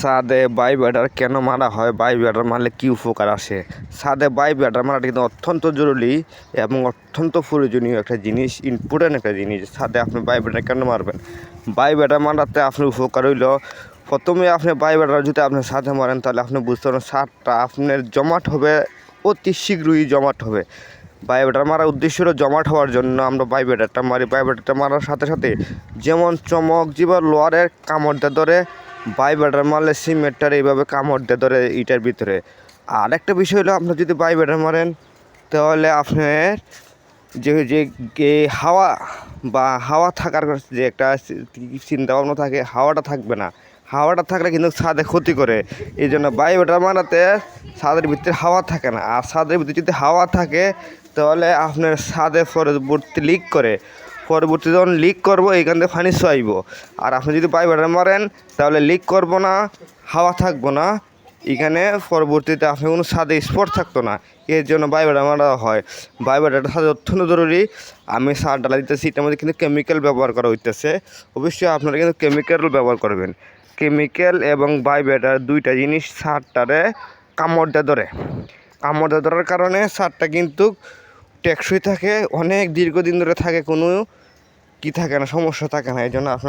ছাদে by batter কেন মারা হয়, বাই ব্যাটার মারলে কী উপকার আসে? ছাদে বাই ব্যাটার মারাটা কিন্তু অত্যন্ত জরুরি এবং অত্যন্ত প্রয়োজনীয় একটা জিনিস, ইম্পর্টেন্ট একটা জিনিস। ছাদে আপনি বাই ব্যাটার কেন মারবেন? বাই ব্যাটার মারাতে আপনার উপকার হইল, প্রথমে আপনি বাই ব্যাটার যদি আপনি ছাদে মারেন তাহলে আপনি বুঝতে পারবেন ছাদটা আপনার জমাট হবে, অতি শীঘ্রই জমাট হবে। বাই ব্যাটার মারার উদ্দেশ্য হলো জমাট হওয়ার জন্য আমরা বাই ব্যাটারটা মারি। বাই ব্যাটারটা মারার সাথে সাথে যেমন চমক জীবন লোয়ারের কামড় দিয়ে ধরে, বাই ব্যাটার মারলে সিমেন্টটার এইভাবে কামড় দিয়ে ধরে ইটার ভিতরে। আর একটা বিষয় হলো আপনি যদি বাই ব্যাটার মারেন তাহলে আপনার যে হাওয়া থাকার যে একটা চিন্তা ভাবনা থাকে, হাওয়াটা থাকবে না। হাওয়াটা থাকলে কিন্তু ছাদে ক্ষতি করে। এই জন্য বাই ব্যাটার মারাতে ছাদের ভিতরে হাওয়া থাকে না। আর ছাদের ভিতরে যদি হাওয়া থাকে তাহলে আপনার ছাদে পরবর্তী লিক করে, পরবর্তী যখন লিক করবো এইখান থেকে পানি ছোয়াইব। আর আপনি যদি বাই ব্যাটার মারেন তাহলে লিক করবো না, হাওয়া থাকবো না, এখানে পরবর্তীতে আপনার কোনো ছাদে স্পট থাকতো না। এর জন্য বাই ব্যাটার মারা হয়। বাই ব্যাটারটা ছাদে অত্যন্ত জরুরি। আমি সার ডালা দিতেছি, এটার মধ্যে কিন্তু কেমিক্যাল ব্যবহার করা হইতেছে। অবশ্যই আপনারা কিন্তু কেমিক্যাল ব্যবহার করবেন। কেমিক্যাল এবং বাই ব্যাটার দুইটা জিনিস সারটারে কামড় দিয়ে ধরে। কামড় দিয়ে ধরার কারণে সারটা কিন্তু টেকসই থাকে, অনেক দীর্ঘদিন ধরে থাকে, কোনো থাকে না, সমস্যা থাকে না। এই জন্য আপনার